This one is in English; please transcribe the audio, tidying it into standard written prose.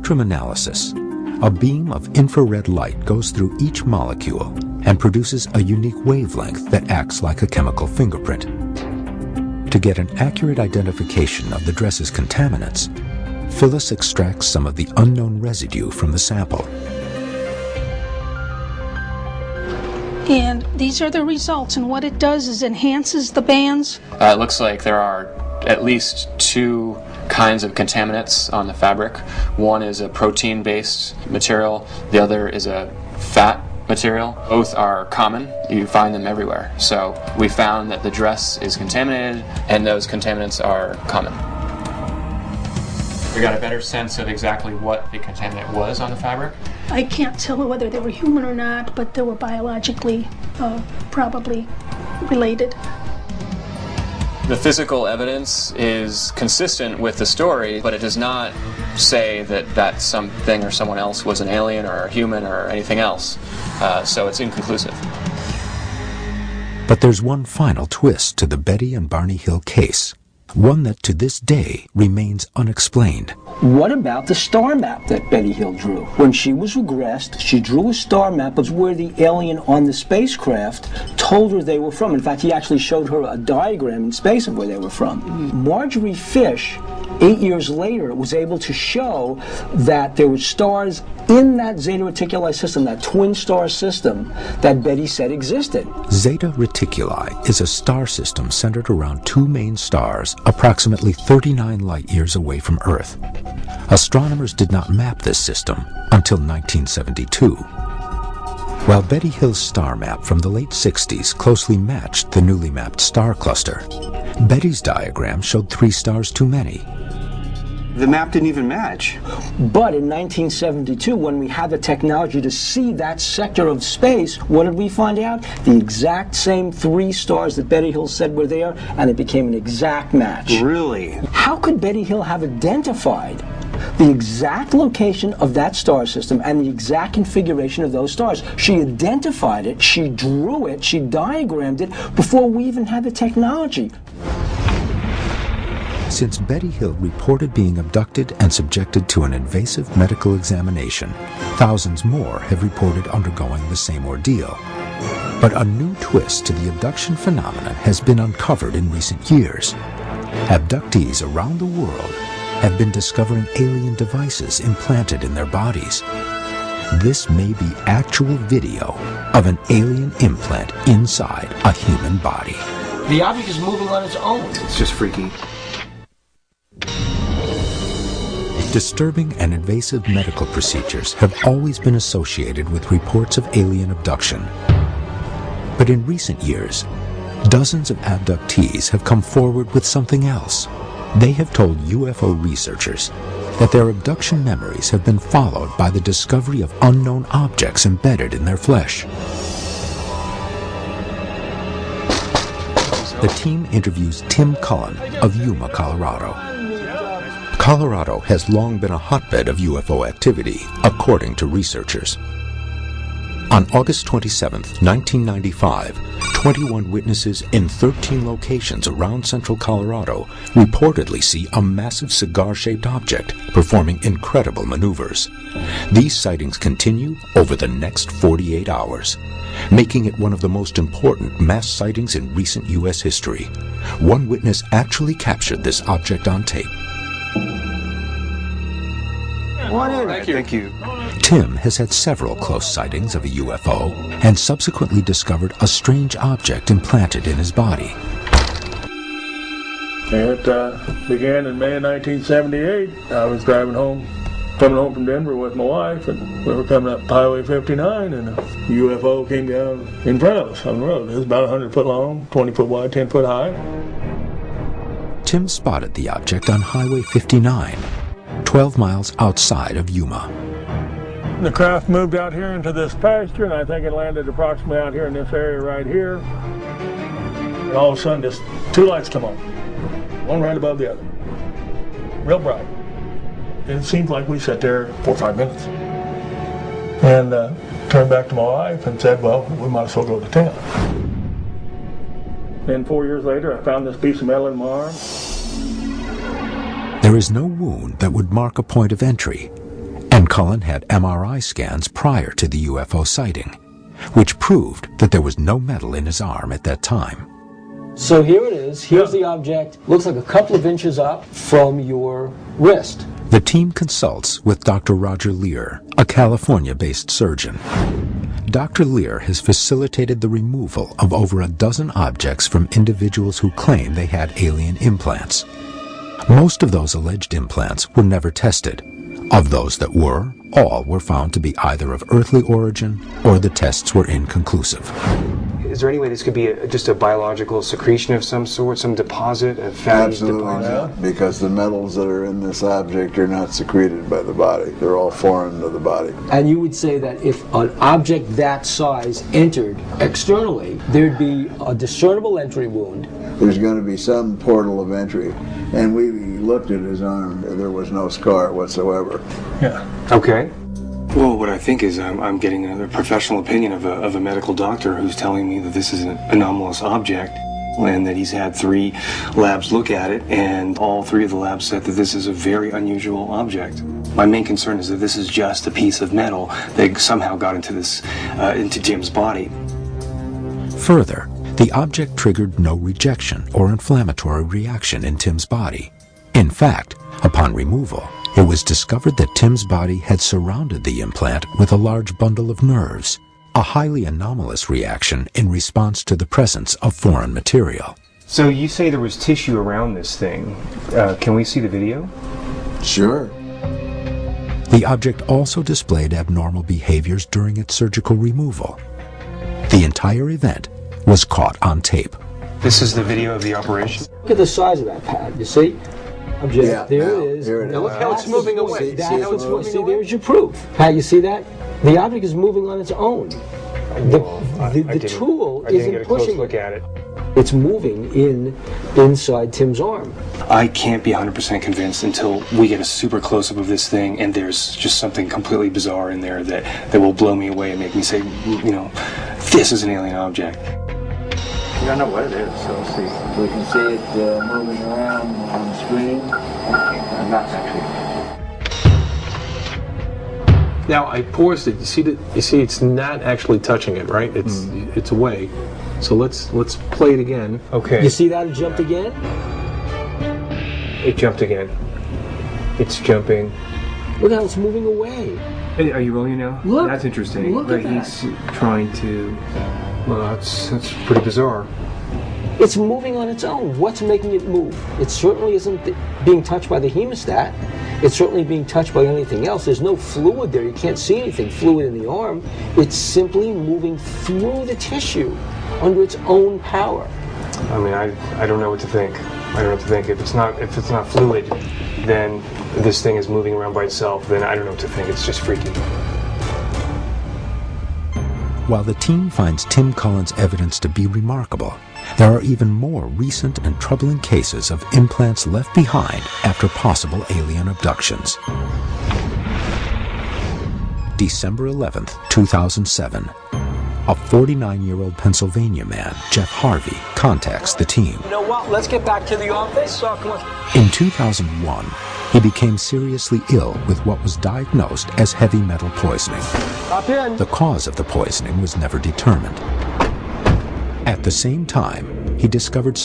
spectrum analysis, a beam of infrared light goes through each molecule and produces a unique wavelength that acts like a chemical fingerprint. To get an accurate identification of the dress's contaminants, Phyllis extracts some of the unknown residue from the sample. And these are the results, and what it does is enhances the bands. It looks like there are at least two kinds of contaminants on the fabric. One is a protein-based material, the other is a fat material. Both are common, you find them everywhere. So we found that the dress is contaminated and those contaminants are common. We got a better sense of exactly what the contaminant was on the fabric. I can't tell whether they were human or not, but they were biologically probably related. The physical evidence is consistent with the story, but it does not say that that something or someone else was an alien or a human or anything else. So it's inconclusive. But there's one final twist to the Betty and Barney Hill case, one that to this day remains unexplained. What about the star map that Betty Hill drew? When she was regressed, she drew a star map of where the alien on the spacecraft told her they were from. In fact, he actually showed her a diagram in space of where they were from. Marjorie Fish, 8 years later, was able to show that there were stars in that Zeta Reticuli system, that twin star system that Betty said existed. Zeta Reticuli is a star system centered around two main stars approximately 39 light-years away from Earth. Astronomers did not map this system until 1972. While Betty Hill's star map from the late 60s closely matched the newly mapped star cluster, Betty's diagram showed 3 stars too many. The map didn't even match. But in 1972, when we had the technology to see that sector of space, what did we find out? The exact same 3 stars that Betty Hill said were there, and it became an exact match. Really? How could Betty Hill have identified the exact location of that star system and the exact configuration of those stars? She identified it, she drew it, she diagrammed it before we even had the technology. Since Betty Hill reported being abducted and subjected to an invasive medical examination, thousands more have reported undergoing the same ordeal. But a new twist to the abduction phenomenon has been uncovered in recent years. Abductees around the world have been discovering alien devices implanted in their bodies. This may be actual video of an alien implant inside a human body. The object is moving on its own. It's just freaky. Disturbing and invasive medical procedures have always been associated with reports of alien abduction. But in recent years, dozens of abductees have come forward with something else. They have told UFO researchers that their abduction memories have been followed by the discovery of unknown objects embedded in their flesh. The team interviews Tim Cullen of Yuma, Colorado. Colorado has long been a hotbed of UFO activity, according to researchers. On August 27, 1995, 21 witnesses in 13 locations around central Colorado reportedly see a massive cigar-shaped object performing incredible maneuvers. These sightings continue over the next 48 hours, making it one of the most important mass sightings in recent U.S. history. One witness actually captured this object on tape. Thank you. Tim has had several close sightings of a UFO and subsequently discovered a strange object implanted in his body. It began in May of 1978. I was coming home from Denver with my wife, and we were coming up Highway 59, and a UFO came down in front of us on the road. It was about 100 foot long, 20 foot wide, 10 foot high. Tim spotted the object on Highway 59, 12 miles outside of Yuma. The craft moved out here into this pasture, and I think it landed approximately out here in this area right here. And all of a sudden, just 2 lights come on, one right above the other, real bright. And it seemed like we sat there 4 or 5 minutes. And turned back to my wife and said, well, we might as well go to town. Then 4 years later, I found this piece of metal in my arm. There is no wound that would mark a point of entry, and Cullen had MRI scans prior to the UFO sighting, which proved that there was no metal in his arm at that time. So here it is. Here's the object. Looks like a couple of inches up from your wrist. The team consults with Dr. Roger Lear, a California-based surgeon. Dr. Lear has facilitated the removal of over a dozen objects from individuals who claim they had alien implants. Most of those alleged implants were never tested. Of those that were, all were found to be either of earthly origin or the tests were inconclusive. Is there any way this could be just a biological secretion of some sort, some deposit, a fatty Absolutely deposit? not, because the metals that are in this object are not secreted by the body. They're all foreign to the body. And you would say that if an object that size entered externally, there'd be a discernible entry wound. There's going to be some portal of entry. And we looked at his arm. There was no scar whatsoever. Yeah. Okay. Well, what I think is I'm getting a professional opinion of a medical doctor who's telling me that this is an anomalous object and that he's had 3 labs look at it, and all 3 of the labs said that this is a very unusual object. My main concern is that this is just a piece of metal that somehow got into Jim's body. Further, the object triggered no rejection or inflammatory reaction in Tim's body. In fact, upon removal, it was discovered that Tim's body had surrounded the implant with a large bundle of nerves, a highly anomalous reaction in response to the presence of foreign material. So you say there was tissue around this thing. Can we see the video? Sure. The object also displayed abnormal behaviors during its surgical removal. The entire event was caught on tape. This is the video of the operation? Look at the size of that pad, you see? Object, Yeah, there now, it is. here it Now is. look how it's moving away. See That's how what's it's moving away? There's your proof. Pat, you see that? The object is moving on its own. The tool isn't pushing look at it. It's moving inside Tim's arm. I can't be 100% convinced until we get a super close-up of this thing and there's just something completely bizarre in there that will blow me away and make me say, you know, this is an alien object. You don't know what it is, so let's see. We can see it moving around on the screen. Not actually. Now I paused it. You see, it's not actually touching it, right? It's away. So let's play it again. Okay. You see that it jumped again? It jumped again. It's jumping. Look how it's moving away. Hey, are you rolling now? Look. That's interesting. Look but at that. he's trying to. Well, that's pretty bizarre. It's moving on its own. What's making it move? It certainly isn't being touched by the hemostat. It's certainly being touched by anything else. There's no fluid there. You can't see anything fluid in the arm. It's simply moving through the tissue under its own power. I mean, I don't know what to think. I don't know what to think. If it's not fluid, then this thing is moving around by itself. Then I don't know what to think. It's just freaky. While the team finds Tim Cullen's evidence to be remarkable, there are even more recent and troubling cases of implants left behind after possible alien abductions. December 11th, 2007. A 49-year-old Pennsylvania man, Jeff Harvey, contacts the team. You know what? Let's get back to the office. Oh, come on. In 2001, he became seriously ill with what was diagnosed as heavy metal poisoning. Hop in. The cause of the poisoning was never determined. At the same time, he discovered some